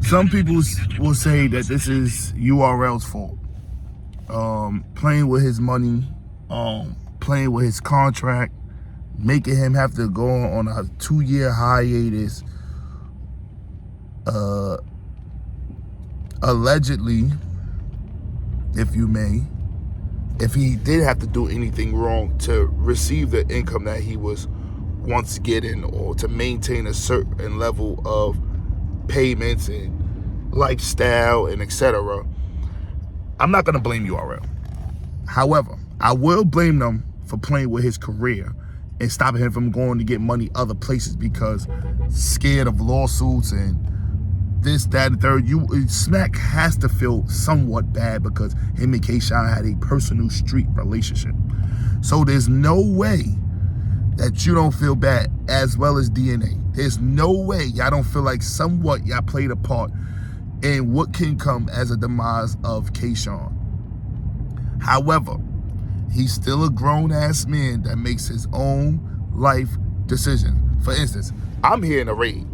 Some people will say that this is URL's fault. Playing with his money, playing with his contract, making him have to go on a 2-year hiatus. Allegedly, if you may, if he did have to do anything wrong to receive the income that he was once getting, or to maintain a certain level of payments and lifestyle and etc., I'm not going to blame URL. However, I will blame them for playing with his career and stopping him from going to get money other places because scared of lawsuits and this, that, and third. Smack has to feel somewhat bad because him and K-Shine had a personal street relationship. So there's no way that you don't feel bad, as well as DNA. There's no way y'all don't feel like somewhat y'all played a part in what can come as a demise of K-Shine. However, he's still a grown-ass man that makes his own life decisions. For instance, I'm here in a raid.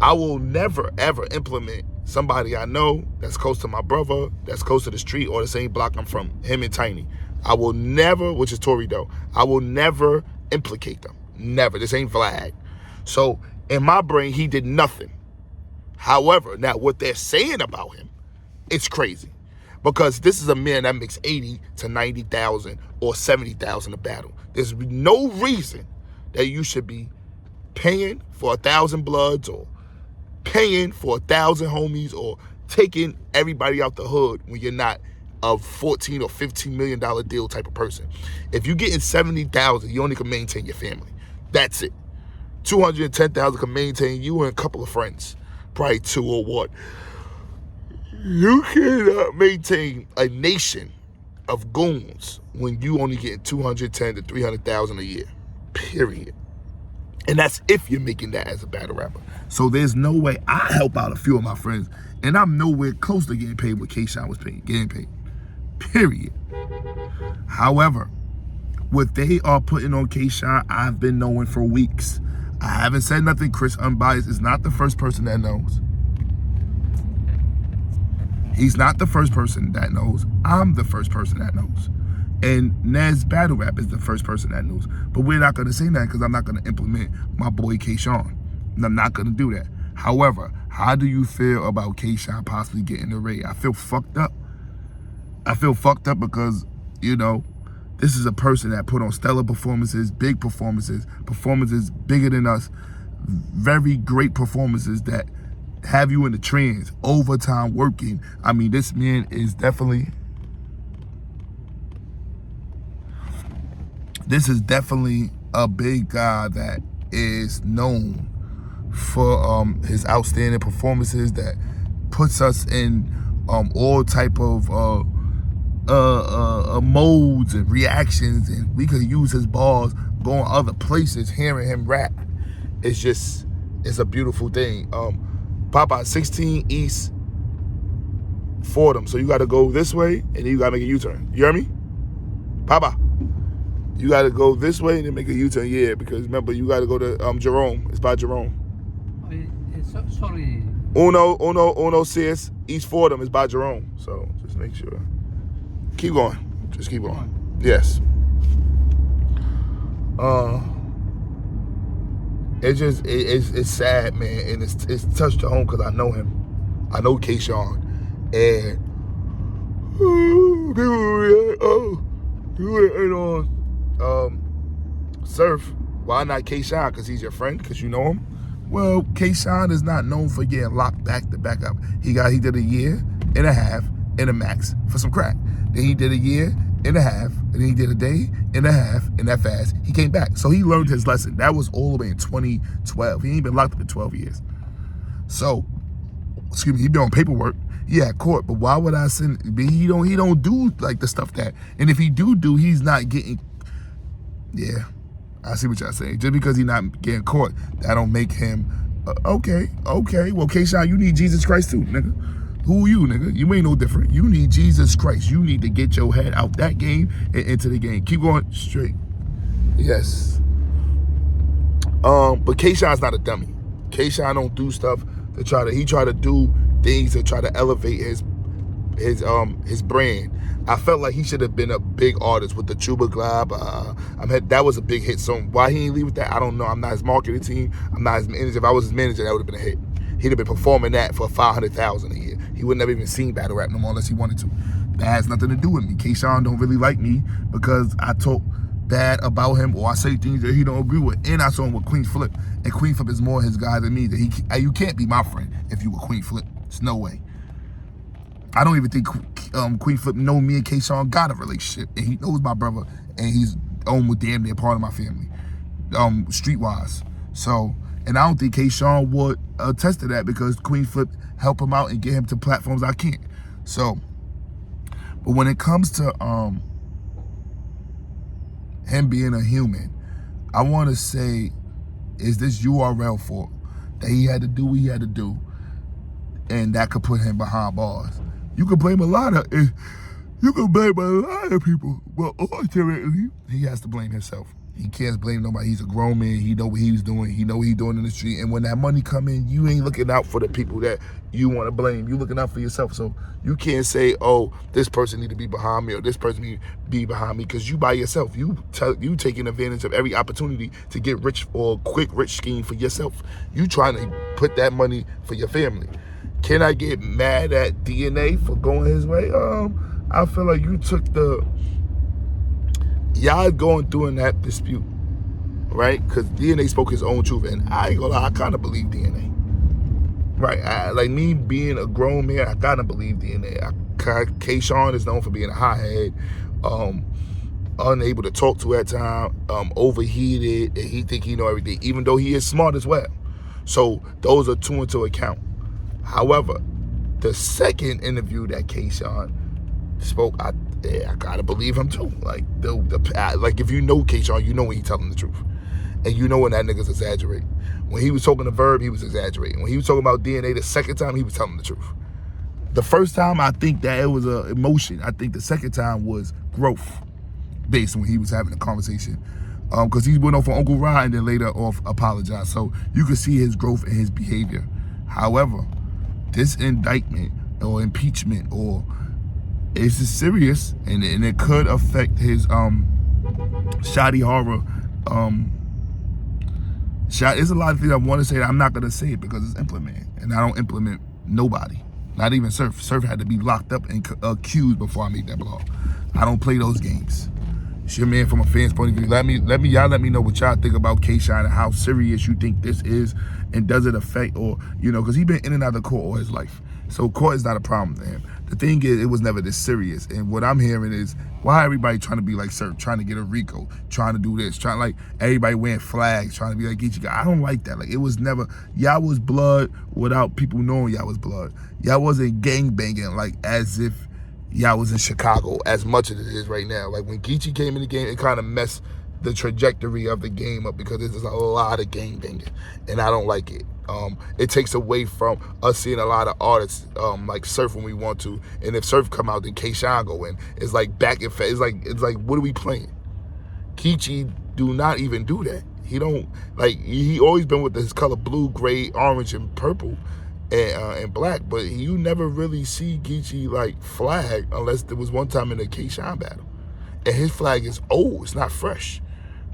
I will never, ever implement somebody I know that's close to my brother, that's close to the street or the same block I'm from, him and Tiny. I will never, which is Tory though, I will never implicate them. Never. This ain't Vlad. So in my brain, he did nothing. However, now what they're saying about him, it's crazy. Because this is a man that makes 80 to 90,000 or 70,000 a battle. There's no reason that you should be paying for 1,000 bloods or paying for 1,000 homies or taking everybody out the hood when you're not a $14 or $15 million deal type of person. If you're getting 70,000, you only can maintain your family. That's it. 210,000 can maintain you and a couple of friends. Probably 2 or 1. You cannot maintain a nation of goons when you only get 210 to 300,000 a year. Period. And that's if you're making that as a battle rapper. So there's no way. I help out a few of my friends, and I'm nowhere close to getting paid what K-Shine was getting paid. Period. However, what they are putting on K-Shine, I've been knowing for weeks. I haven't said nothing. Chris Unbiased is not the first person that knows. He's not the first person that knows. I'm the first person that knows. And Nez Battle Rap is the first person that knows. But we're not going to say that because I'm not going to implement my boy K-Shine. And I'm not going to do that. However, how do you feel about K-Shine possibly getting the raid? I feel fucked up. I feel fucked up because, you know, this is a person that put on stellar performances, big performances, performances bigger than us, very great performances that have you in the trends, overtime working. I mean, this man is definitely, this is definitely a big guy that is known for his outstanding performances that puts us in all type of modes and reactions, and we could use his bars going other places. Hearing him rap, it's a beautiful thing. Papa, 16 East Fordham. So you got to go this way, and then you got to make a U-turn. You hear me? Papa, you got to go this way and then make a U-turn. Yeah, because remember, you got to go to Jerome. It's by Jerome. Sorry. Uno CS East Fordham is by Jerome. So just make sure. Keep going. Just keep going. Yes. It's sad, man, and it's touched to home because I know him. I know K-Shine, and people on Surf. Why not K-Shine? Because he's your friend, because you know him. Well, K-Shine is not known for getting locked back to back up. He did a year and a half in a max for some crack. Then he did a year and a half, and then he did a day and a half, and that fast, he came back. So he learned his lesson. That was all the way in 2012. He ain't been locked up in 12 years. So, excuse me, he been on paperwork. He had court, but why would I send? He don't do like the stuff that, and if he do, he's not getting. Yeah, I see what y'all saying. Just because he's not getting caught, that don't make him okay. Well, K-Shine, you need Jesus Christ too, nigga. Who you, nigga? You ain't no different. You need Jesus Christ. You need to get your head out that game and into the game. Keep going straight. Yes. But K-Shine's not a dummy. K-Shine don't do stuff to he try to do things to try to elevate his brand. I felt like he should have been a big artist with the Chuba Glob. That was a big hit song. Why he ain't leave with that, I don't know. I'm not his marketing team. I'm not his manager. If I was his manager, that would have been a hit. He'd have been performing that for $500,000 a year. He would never even seen battle rap no more unless he wanted to. That has nothing to do with me. K-Shine don't really like me because I talk bad about him or I say things that he don't agree with. And I saw him with Queen Flip, and Queen Flip is more his guy than me. You can't be my friend if you were Queen Flip. It's no way. I don't even think Queen Flip know me and K-Shine got a relationship, and he knows my brother, and he's almost damn near part of my family, streetwise. So, and I don't think K-Shine would attest to that because Queen Flip help him out and get him to platforms I can't. So, but when it comes to him being a human, I want to say, is this URL fault that he had to do what he had to do, and that could put him behind bars? You could blame a lot of people, but ultimately he has to blame himself. He can't blame nobody. He's a grown man. He know what he was doing. He know what he's doing in the street. And when that money come in, you ain't looking out for the people that you want to blame. You looking out for yourself. So you can't say, oh, this person need to be behind me or this person need to be behind me, because you by yourself. You taking advantage of every opportunity to get rich or quick rich scheme for yourself. You trying to put that money for your family. Can I get mad at DNA for going his way? I feel like you took y'all going through in that dispute, right? Because DNA spoke his own truth, and I ain't gonna lie, I kind of believe DNA. Right, like me being a grown man, I kind of believe DNA. K-Shine is known for being a hothead, unable to talk to at time, overheated, and he think he know everything, even though he is smart as well. So those are two into account. However, the second interview that K-Shine spoke, I gotta believe him too. Like like if you know K-Shine, you know when he's telling the truth, and you know when that nigga's exaggerating. When he was talking to Verb, he was exaggerating. When he was talking about DNA, the second time he was telling the truth. The first time I think that it was a emotion. I think the second time was growth, based on when he was having a conversation. Because he went off on Uncle Rod and then later off apologized. So you could see his growth and his behavior. However, this indictment or impeachment it's serious, and it could affect his shoddy horror. There's a lot of things I want to say that I'm not gonna say it because it's implemented, and I don't implement nobody, not even Surf. Surf had to be locked up and accused before I made that blog. I don't play those games. It's your man from a fan's point of view. Y'all let me know what y'all think about K-Shine and how serious you think this is, and does it affect, or because he's been in and out of court all his life. So court is not a problem for him. The thing is, it was never this serious. And what I'm hearing is, why everybody trying to be like Surf, trying to get a RICO, trying to do this, trying like everybody wearing flags, trying to be like Geechee guy. I don't like that. Like, it was never, y'all was blood without people knowing y'all was blood. Y'all wasn't gang banging like as if y'all was in Chicago as much as it is right now. Like when Geechee came in the game, it kind of messed the trajectory of the game up because there's a lot of gang banging, and I don't like it. It takes away from us seeing a lot of artists like Surf when we want to, and if Surf come out, then K-Shine go in. It's like back and forth. It's like what are we playing? Geechee do not even do that. He don't, like, he always been with his color blue, gray, orange, and purple, and black, but you never really see Geechee like flag unless there was one time in a K-Shine battle, and his flag is old. It's not fresh.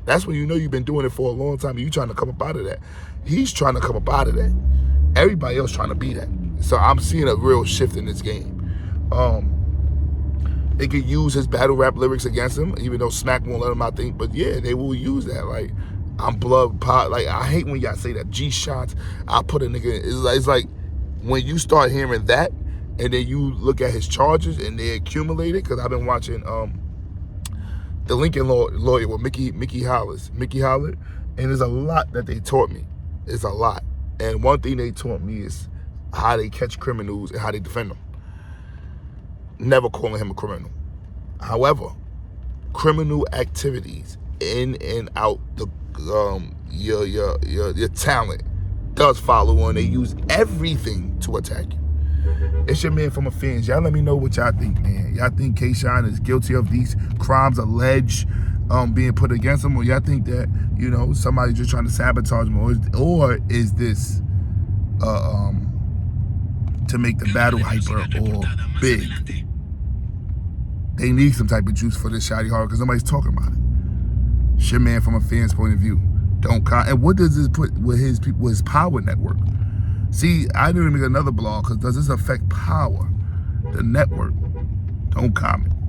That's when you know you've been doing it for a long time and you trying to come up out of that. He's trying to come up out of that. Everybody else trying to be that. So I'm seeing a real shift in this game. They could use his battle rap lyrics against him, even though Smack won't let him, I think. But yeah, they will use that. Like, I'm blood pot. Like, I hate when y'all say that. G-shots, I put a nigga in. It's like when you start hearing that and then you look at his charges and they accumulated, because I've been watching the Lincoln lawyer with Mickey Hollard, and there's a lot that they taught me. It's a lot. And one thing they taught me is how they catch criminals and how they defend them. Never calling him a criminal. However, criminal activities in and out the your talent does follow on. They use everything to attack you. It's your man from a fans. Y'all let me know what y'all think, man. Y'all think K-Shine is guilty of these crimes alleged being put against him, or y'all think that, somebody just trying to sabotage him, or is this to to make the battle hyper or big. They need some type of juice for this Shotty Hard because nobody's talking about it. It's your man from a fan's point of view. And what does this put with his power network? See, I didn't make another blog because does this affect power, the network? Don't comment.